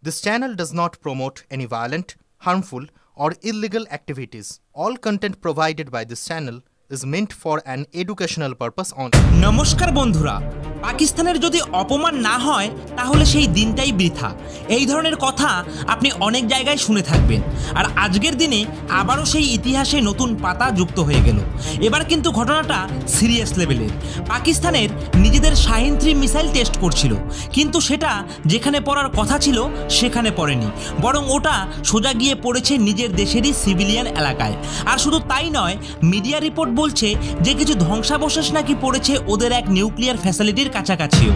This channel does not promote any violent, harmful, or illegal activities. All content provided by this channel is meant for an educational purpose only. নমস্কার বন্ধুরা, পাকিস্তানের যদি অপমান না হয় তাহলে সেই দিনটাই বৃথা। এই ধরনের কথা আপনি অনেক জায়গায় শুনে থাকবেন। আর আজকের দিনে আবারও সেই ইতিহাসে নতুন পাতা যুক্ত হয়ে গেল। এবার কিন্তু ঘটনাটা সিরিয়াস লেভেলের। পাকিস্তানের নিজেদের শাহিন 3 মিসাইল টেস্ট করছিল, কিন্তু সেটা যেখানে পড়ার কথা ছিল সেখানে পড়েনি, বরং ওটা সোজা গিয়ে পড়েছে নিজের দেশেরই সিভিলিয়ান এলাকায়। আর শুধু তাই নয়, মিডিয়া রিপোর্ট বলছে যে কিছু ধ্বংসাবশেষ নাকি পড়েছে ওদের এক নিউক্লিয়ার ফ্যাসিলিটির কাছাকাছিও।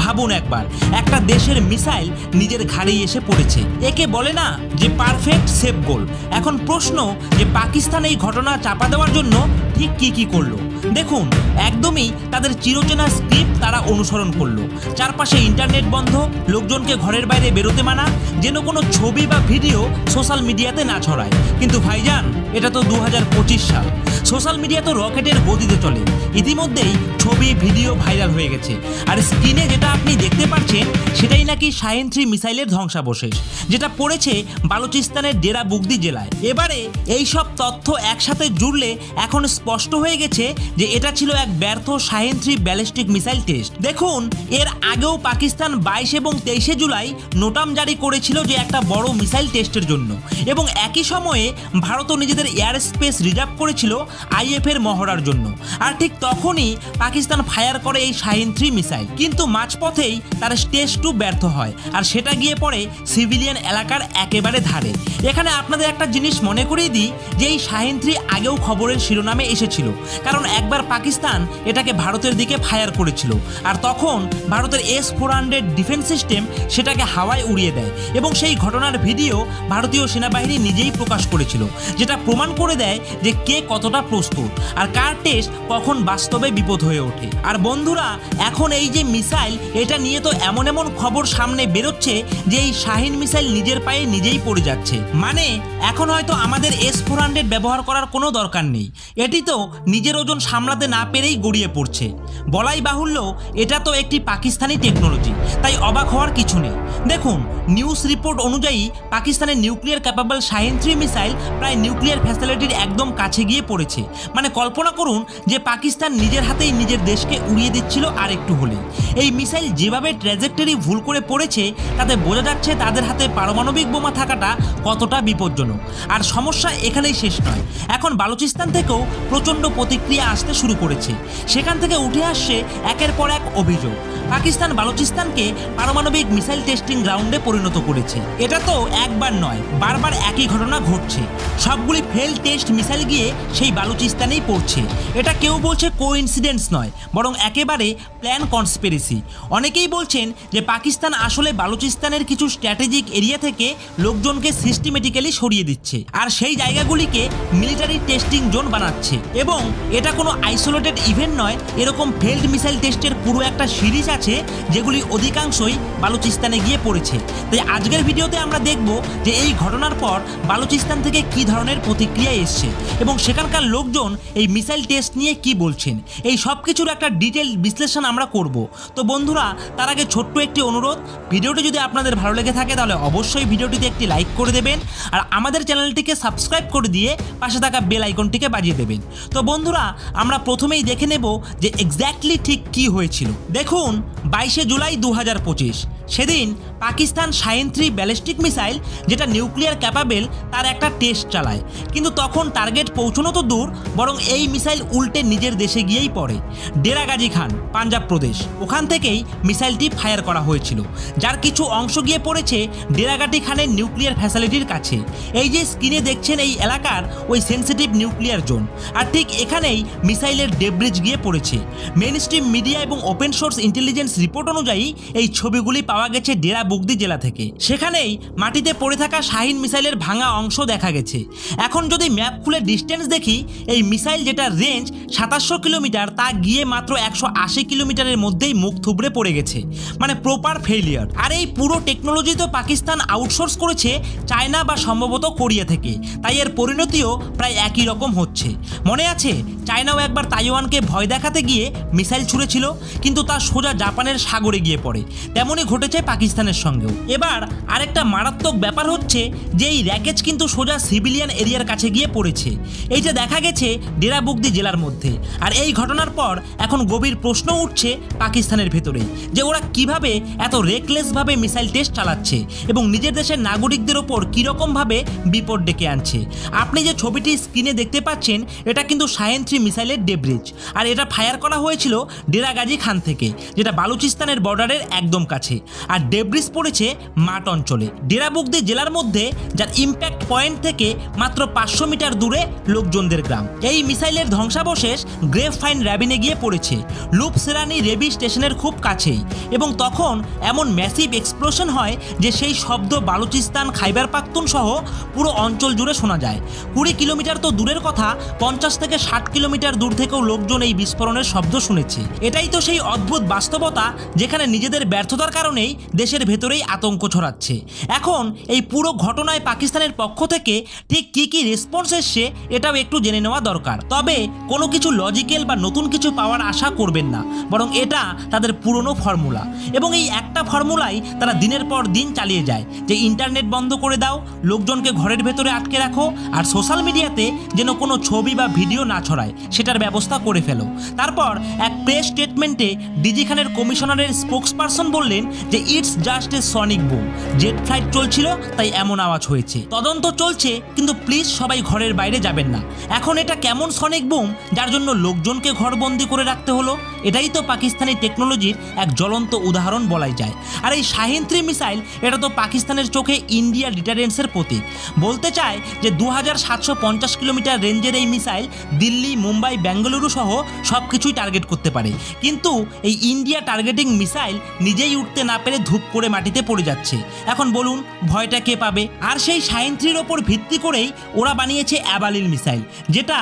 ভাবুন একবার, একটা দেশের মিসাইল নিজের ঘাড়েই এসে পড়েছে। একে বলে না যে পারফেক্ট সেফ গোল। এখন প্রশ্ন যে পাকিস্তান এই ঘটনা চাপা দেওয়ার জন্য ঠিক কি করলো। দেখুন, একদমই তাদের চিরচেনা স্ক্রিপ্ট তারা অনুসরণ করলো। চারপাশে ইন্টারনেট বন্ধ, লোকজনকে ঘরের বাইরে বেরোতে মানা, যেন কোনো ছবি বা ভিডিও সোশ্যাল মিডিয়াতে না ছড়ায়। কিন্তু ভাইজান, এটা তো 2025 সাল। সোশ্যাল মিডিয়া তো রকেটের গতিতে চলে। ইতিমধ্যেই ছবি ভিডিও ভাইরাল হয়ে গেছে। আর স্ক্রিনে যেটা আপনি দেখতে পাচ্ছেন সেটাই নাকি শাহিন 3 মিসাইলের ধ্বংসাবশেষ, যেটা পড়েছে বালুচিস্তানের ডেরা বুগদি জেলায়। এবারে এই সব তথ্য একসাথে জুড়লে এখন স্পষ্ট হয়ে গেছে যে এটা ছিল এক ব্যর্থ শাহিন 3 ব্যালিস্টিক মিসাইল টেস্ট। দেখুন, এর আগেও পাকিস্তান 22 এবং 23 জুলাই নোটাম জারি করেছিল যে একটা বড় মিসাইল টেস্টের জন্য, এবং একই সময়ে ভারতও নিজেদের এয়ার স্পেস রিজার্ভ করেছিল আইএফ এর মহড়ার জন্য। আর ঠিক তখনই পাকিস্তান ফায়ার করে এই শাহিন 3 মিসাইল, কিন্তু মাঝপথেই তার স্টেজ 2 ব্যর্থ হয়, আর সেটা গিয়ে পড়ে সিভিলিয়ান এলাকার একেবারে ধারে। এখানে আপনাদের একটা জিনিস মনে করিয়ে দিই যে এই শাহিন 3 আগেও খবরের শিরোনামে এসেছিল, কারণ একবার পাকিস্তান এটাকে ভারতের দিকে ফায়ার করেছিল, আর তখন ভারতের S-400 ডিফেন্স সিস্টেম সেটাকে হাওয়ায় উড়িয়ে দেয়, এবং সেই ঘটনার ভিডিও ভারতীয় সেনাবাহিনী নিজেই প্রকাশ করেছিল, যেটা প্রমাণ করে দেয় যে কে কতটা প্রস্তুত আর কার টেস্ট কখন বাস্তবে বিপদ হয়ে ওঠে। আর বন্ধুরা, এখন এই যে মিসাইল, এটা নিয়ে তো এমন খবর সামনে বেরোচ্ছে যে এই শাহিন মিসাইল নিজের পায়ে নিজেই পড়ে যাচ্ছে। মানে এখন হয়তো আমাদের S-400 ব্যবহার করার কোনো দরকার নেই, এটি তো নিজের ওজন সামলাতে না পেরেই গড়িয়ে পড়ছে। বলাই বাহুল্য, এটা তো একটি পাকিস্তানি টেকনোলজি, তাই অবাক হওয়ার কিছু নেই। দেখুন, নিউজ রিপোর্ট অনুযায়ী পাকিস্তানের নিউক্লিয়ার ক্যাপাবল শাহিন 3 মিসাইল প্রায় নিউক্লিয়ার ফ্যাসিলিটির একদম কাছে গিয়ে পড়েছে। মানে কল্পনা করুন যে পাকিস্তান নিজের হাতেই নিজের দেশকে উড়িয়ে দিচ্ছিল আর একটু হলেই। এই মিসাইল যেভাবে ট্র্যাজেক্টরি ভুল করে পড়েছে তাতে বোঝা যাচ্ছে তাদের হাতে পারমাণবিক বোমা থাকাটা কতটা বিপজ্জনক। আর সমস্যা এখানেই শেষ নয়, এখন বালুচিস্তান থেকেও প্রচণ্ড প্রতিক্রিয়া আসতে শুরু করেছে। সেখান থেকে উঠে আসছে একের পর এক অভিযোগ। পাকিস্তান বালুচিস্তানকে পারমাণবিক মিসাইল টেস্টিং গ্রাউন্ডে পরিণত করেছে। এটা তো একবার নয়, বারবার একই ঘটনা ঘটছে। সবগুলি ফেল টেস্ট মিসাইল গিয়ে সেই বালুচিস্তানেই পড়ছে। এটা কেউ বলছে কোইন্সিডেন্স নয়, বরং একেবারে প্ল্যান কনস্পিরেসি। অনেকেই বলছেন যে পাকিস্তান আসলে বালুচিস্তানের কিছু স্ট্র্যাটেজিক এরিয়া থেকে লোকজনকে সিস্টেমেটিক্যালি সরিয়ে দিচ্ছে, আর সেই জায়গাগুলিকে মিলিটারি টেস্টিং জোন বানাচ্ছে। এবং এটা কোনো আইসোলেটেড ইভেন্ট নয়, এরকম ফেল্ড মিসাইল টেস্টের পুরো একটা সিরিজ আছে যেগুলি অধিকাংশই বালুচিস্তানে গিয়ে পড়েছে। তাই আজকের ভিডিওতে আমরা দেখব যে এই ঘটনার পর বালুচিস্তান থেকে কি ধরনের প্রতিক্রিয়া এসছে এবং সেখানকার লোকজন এই মিসাইল টেস্ট নিয়ে কি বলছেন। এই সব কিছুর একটা ডিটেল বিশ্লেষণ আমরা করব। তো বন্ধুরা, তার আগে ছোট্ট একটি অনুরোধ, ভিডিওটি যদি আপনাদের ভালো লেগে থাকে তাহলে অবশ্যই ভিডিওটিতে একটি লাইক করে দেবেন, আর আমাদের চ্যানেলটিকে সাবস্ক্রাইব করে দিয়ে পাশে থাকা বেল আইকনটিকে বাজিয়ে দেবেন। তো বন্ধুরা, আমরা প্রথমেই দেখে নেব যে এক্স্যাক্টলি ঠিক কি হয়েছিল। দেখুন, 22 জুলাই 2025 সেদিন পাকিস্তান শাহিন 3 ব্যালিস্টিক মিসাইল, যেটা নিউক্লিয়ার ক্যাপাবেল, তার একটা টেস্ট চালায়। কিন্তু তখন টার্গেট পৌঁছানো তো দূর, বরং এই মিসাইল উল্টে নিজের দেশে গিয়েই পড়ে। ডেরা গাজী খান, পাঞ্জাব প্রদেশ, ওখান থেকেই মিসাইলটি ফায়ার করা হয়েছিল, যার কিছু অংশ গিয়ে পড়েছে ডেরা গাজী খানের নিউক্লিয়ার ফ্যাসিলিটির কাছে। এই যে স্ক্রিনে দেখছেন এই এলাকার ওই সেন্সিটিভ নিউক্লিয়ার জোন, আর ঠিক এখানেই মিসাইলের ডেব্রিজ গিয়ে পড়েছে। মেইন স্ট্রিম মিডিয়া এবং ওপেন সোর্স ইন্টেলিজেন্স রিপোর্ট অনুযায়ী এই ছবিগুলি পাওয়া গেছে ডেরা বুগদি জেলা থেকে। সেখানেই মাটিতে পড়ে থাকা শাহিন মিসাইলের ভাঙা অংশ দেখা গেছে। এখন যদি ম্যাপ খুলে ডিস্টেন্স দেখি, এই মিসাইল যেটা রেঞ্জ 2700 কিলোমিটার, তা গিয়ে মাত্র 180 কিলোমিটারের মধ্যেই মুখ থুবড়ে পড়ে গেছে। মানে প্রপার ফেলিয়ার। আর এই পুরো টেকনোলজি তো পাকিস্তান আউটসোর্স করেছে চায়না বা সম্ভবত কোরিয়া থেকে, তাই এর পরিণতিও প্রায় একই রকম হচ্ছে। মনে আছে, চায়নাও একবার তাইওয়ানকে ভয় দেখাতে গিয়ে মিসাইল ছুঁড়েছিল, কিন্তু তা সোজা জাপানের সাগরে গিয়ে পড়ে। তেমনই ঘটেছে পাকিস্তানের সঙ্গেও। এবার আরেকটা মারাত্মক ব্যাপার হচ্ছে যে এই র্যাকেজ কিন্তু সোজা সিভিলিয়ান এরিয়ার কাছে গিয়ে পড়েছে। এইটা দেখা গেছে ডেরা বুগদি জেলার মধ্যে। আর এই ঘটনার পর এখন গভীর প্রশ্ন উঠছে পাকিস্তানের ভেতরে যে ওরা কিভাবে এত রেকলেসভাবে মিসাইল টেস্ট চালাচ্ছে এবং নিজের দেশের নাগরিকদের ওপর কীরকমভাবে বিপদ ডেকে আনছে। আপনি যে ছবিটি স্ক্রিনে দেখতে পাচ্ছেন এটা কিন্তু শাহিন 3 মিসাইলের ডেব্রিজ, আর এটা ফায়ার করা হয়েছিল ডেরা গাজী খান থেকে, যেটা বালুচিস্তানের বর্ডারের একদম কাছে। আর ডেব্রিজ পড়েছে মাঠ অঞ্চলে, ডেরা বুগদি জেলার মধ্যে, যার ইম্প্যাক্ট পয়েন্ট থেকে মাত্র 500 মিটার দূরে লোকজনদের গ্রাম। এই মিসাইলের ধ্বংসাবশেষ গ্রেভ ফাইন র্যাবিনে গিয়ে পড়েছে, লুপ সেরানি রেবি স্টেশনের খুব কাছেই। এবং তখন এমন ম্যাসিভ এক্সপ্লোশন হয় যে সেই শব্দ বালুচিস্তান, খাইবার পাখতুন সহ পুরো অঞ্চল জুড়ে শোনা যায়। 20 কিলোমিটার তো দূরের কথা, 50 থেকে 60 কিলোমিটার দূর থেকেও লোকজন এই বিস্ফোরণের শব্দ শুনেছে। এটাই তো সেই অদ্ভুত বাস্তবতা যেখানে নিজেদের ব্যর্থতার কারণেই দেশের ভেতরেই আতঙ্ক ছড়াচ্ছে। এখন এই পুরো ঘটনায় পাকিস্তানের পক্ষ থেকে ঠিক কি রেসপন্স এসছে এটাও একটু জেনে নেওয়া দরকার। তবে কোনো কিছু লজিক্যাল বা নতুন কিছু পাওয়ার আশা করবেন না, বরং এটা তাদের পুরনো ফর্মুলা, এবং এই একটা ফর্মুলাই তারা দিনের পর দিন চালিয়ে যায় যে ইন্টারনেট বন্ধ করে দাও, লোকজনকে ঘরের ভেতরে আটকে রাখো, আর সোশ্যাল মিডিয়াতে যেন কোনো ছবি বা ভিডিও না ছড়ায় সেটার ব্যবস্থা করে ফেলো। তারপর এক প্রেস স্টেটমেন্টে ডিজি খানের কমিশনারের স্পোক্সপারসন বললেন যে it's just a sonic broom, jet flight চলছিল তাই এমন আওয়াজ হয়েছে, তদন্ত চলছে, কিন্তু প্লিজ সবাই ঘরের বাইরে যাবেন না। এখন এটা কেমন সনিক বুম যার জন্য লোকজনকে ঘরবন্দি করে রাখতে হলো? এটাই তো পাকিস্তানি টেকনোলজির এক জ্বলন্ত উদাহরণ বলাই যায়। আর এই শাহিন 3 মিসাইল এটা তো পাকিস্তানের চোখে ইন্ডিয়া ডিটারেন্সের প্রতীক। বলতে চায় যে 2750 কিলোমিটার রেঞ্জের এই মিসাইল দিল্লি, মুম্বাই, বেঙ্গালুরু সহ সব কিছুই টার্গেট করতে পারে। কিন্তু এই ইন্ডিয়া টার্গেটিং মিসাইল নিজেই উঠতে না পেরে ধূপ করে মাটিতে পড়ে যাচ্ছে। এখন বলুন ভয়টা কে পাবে? আর সেই শাহিন 3-র ওপর ভিত্তি করেই ওরা বানিয়েছে অ্যাবালিল মিসাইল, যেটা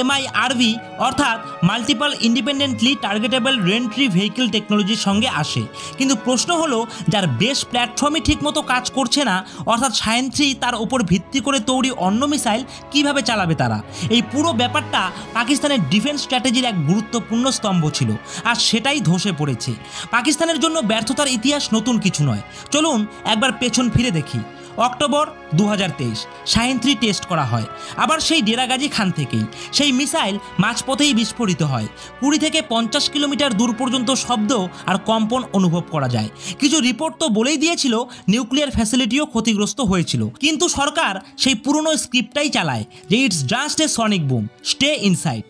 MIRV অর্থাৎ multiple independently targetable re-entry vehicle টেকনোলজির সঙ্গে আসে। কিন্তু প্রশ্ন হলো যার বেস প্ল্যাটফর্মই ঠিকমতো কাজ করছে না, অর্থাৎ শাহিন 3 তার ওপর ভিত্তি করে তৈরি অন্য মিসাইল কিভাবে চালাবে তারা? এই পুরো ব্যাপারটা পাকিস্তানের ডিফেন্স স্ট্র্যাটেজির এক গুরুত্বপূর্ণ স্তম্ভ ছিল, আর সেটাই ধসে পড়েছে। পাকিস্তানের জন্য ব্যর্থতার ইতিহাস নতুন কিছু নয়। চলুন একবার পেছন ফিরে দেখি। অক্টোবর 2023 শাহিন 3 টেস্ট করা হয়, আবার সেই ডেরা গাজী খান থেকেই। সেই মিসাইল মাঝপথেই বিস্ফোরিত হয়। 20 থেকে 50 কিলোমিটার দূর পর্যন্ত শব্দ আর কম্পন অনুভব করা যায়। কিছু রিপোর্ট তো বলেই দিয়েছিল নিউক্লিয়ার ফ্যাসিলিটিও ক্ষতিগ্রস্ত হয়েছিল, কিন্তু সরকার সেই পুরনো স্ক্রিপ্টটাই চালায় যে it's just a sonic boom, stay inside.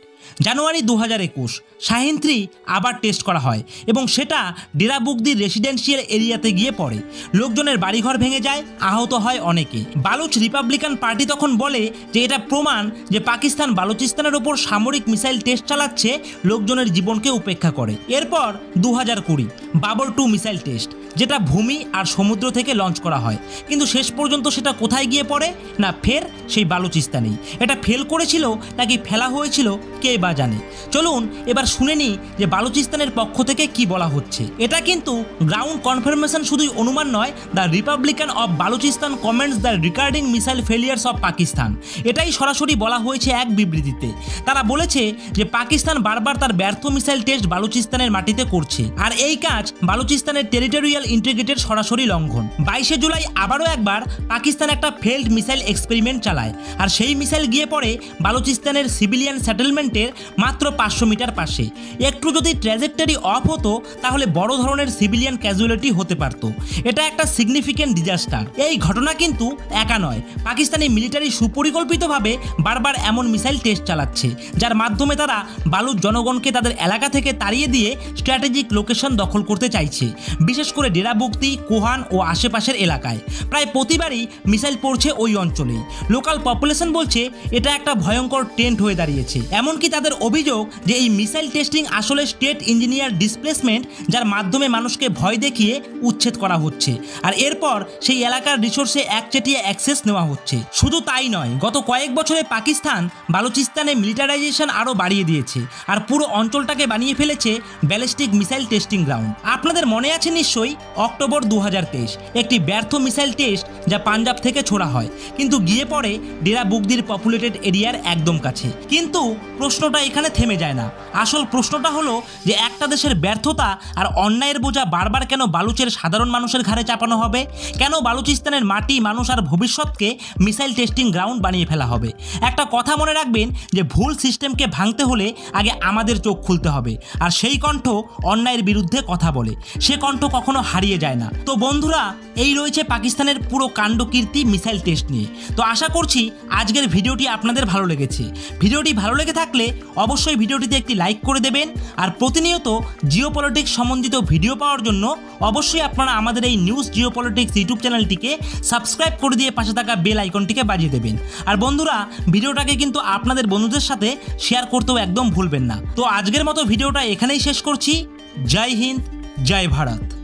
জানুয়ারি 2021 শাহিন 3 আবার টেস্ট করা হয়, এবং সেটা ডেরা বুগদির রেসিডেন্সিয়াল এরিয়াতে গিয়ে পড়ে। লোকজনের বাড়িঘর ভেঙে যায়, আহত হয় অনেকে। বালুচ রিপাবলিকান পার্টি তখন বলে যে এটা প্রমাণ যে পাকিস্তান বালুচিস্তানের ওপর সামরিক মিসাইল টেস্ট চালাচ্ছে, লোকজনের জীবনকে উপেক্ষা করে। এরপর 2020 বাবর 2 মিসাইল টেস্ট, যেটা ভূমি আর সমুদ্র থেকে লঞ্চ করা হয়, কিন্তু শেষ পর্যন্ত সেটা কোথায় গিয়ে পড়ে? না ফের সেই বালুচিস্তানেই। এটা ফেল করেছিল নাকি ফেলা হয়েছিল কে বা জানে। চলুন এবার শুনে নিই যে বালুচিস্তানের পক্ষ থেকে কি বলা হচ্ছে। এটা কিন্তু গ্রাউন্ড কনফার্মেশন শুধুই অনুমান নয়। The Republican of Balochistan comments the regarding missile failures of Pakistan, এটাই সরাসরি বলা হয়েছে এক বিবৃতিতে। তারা বলেছে যে পাকিস্তান বারবার তার ব্যর্থ মিসাইল টেস্ট বালুচিস্তানের মাটিতে করছে, আর এই কাজ বালুচিস্তানের টেরিটোরিয়াল ইন্টিগ্রিটির সরাসরি লঙ্ঘন। 22 জুলাই আবারও একবার পাকিস্তান একটা ফেল্ড মিসাইল এক্সপেরিমেন্ট চালায়, আর সেই মিসাইল গিয়ে পড়ে বালুচিস্তানের সিভিলিয়ান সেটেলমেন্টের মাত্র 500 মিটার পাশে। একটু যদি ট্র্যাজেক্টরি অফ হতো তাহলে বড় ধরনের সিভিলিয়ান ক্যাজুয়ালিটি হতে পারত। এটা একটা সিগনিফিকেন্ট ডিজাস্টার। এই ঘটনা কিন্তু একা নয়, পাকিস্তানি মিলিটারি সুপরিকল্পিতভাবে বারবার এমন মিসাইল টেস্ট চালাচ্ছে, যার মাধ্যমে তারা বালুচ জনগণকে তাদের এলাকা থেকে তাড়িয়ে দিয়ে স্ট্র্যাটেজিক লোকেশন দখল করতে চাইছে, বিশেষ করে ডেরা বুগদি, কোহান ও আশেপাশের এলাকায়। প্রায় প্রতিবারই মিসাইল পড়ছে ওই অঞ্চলেই। লোকাল পপুলেশন বলছে এটা একটা ভয়ঙ্কর ট্রেন্ড হয়ে দাঁড়িয়েছে। এমনকি তাদের অভিযোগ যে এই মিসাইল টেস্টিং আসলে স্টেট ইঞ্জিনিয়ার ডিসপ্লেসমেন্ট, যার মাধ্যমে মানুষকে ভয় দেখিয়ে উচ্ছেদ করা হচ্ছে, আর এরপর সেই এলাকার রিসোর্সে একচেটিয়া অ্যাক্সেস নেওয়া হচ্ছে। শুধু তাই নয়, গত কয়েক বছরে পাকিস্তান বালুচিস্তানে মিলিটারাইজেশন আরও বাড়িয়ে দিয়েছে, আর পুরো অঞ্চলটাকে বানিয়ে ফেলেছে ব্যালিস্টিক মিসাইল টেস্টিং গ্রাউন্ড। আপনাদের মনে আছে নিশ্চয়ই অক্টোবর 2023 একটি ব্যর্থ মিসাইল টেস্ট যা পাঞ্জাব থেকে ছোড়া হয়, কিন্তু গিয়ে পড়ে ডেরা বুগদির পপুলেটেড এরিয়ার একদম কাছে। কিন্তু প্রশ্নটা এখানে থেমে যায় না। আসল প্রশ্নটা হলো যে একটা দেশের ব্যর্থতা আর অন্যায়ের বোঝা বারবার কেন বালুচের সাধারণ মানুষের ঘাড়ে চাপানো হবে? কেন বালুচিস্তানের মাটি, মানুষ আর ভবিষ্যৎকে মিসাইল টেস্টিং গ্রাউন্ড বানিয়ে ফেলা হবে? একটা কথা মনে রাখবেন যে ভুল সিস্টেমকে ভাঙতে হলে আগে আমাদের চোখ খুলতে হবে। আর সেই কণ্ঠ অন্যায়ের বিরুদ্ধে কথা বলে, সে কণ্ঠ কখনো হারিয়ে যায় না। তো বন্ধুরা, এই রয়েছে পাকিস্তানের পুরো কাণ্ডকীর্তি মিসাইল টেস্ট নিয়ে। তো আশা করছি আজকের ভিডিওটি আপনাদের ভালো লেগেছে। ভিডিওটি ভালো লেগে থাকলে অবশ্যই ভিডিওটিতে একটি লাইক করে দেবেন। আর প্রতিনিয়ত জিওপলিটিক্স সম্বন্ধিত ভিডিও পাওয়ার জন্য অবশ্যই আপনারা আমাদের এই নিউজ জিওপলিটিক্স ইউটিউব চ্যানেলটিকে সাবস্ক্রাইব করে দিয়ে পাশে থাকা বেল আইকনটিকে বাজিয়ে দেবেন। আর বন্ধুরা, ভিডিওটাকে কিন্তু আপনাদের বন্ধুদের সাথে শেয়ার করতেও একদম ভুলবেন না। তো আজকের মতো ভিডিওটা এখানেই শেষ করছি। জয় হিন্দ, জয় ভারত।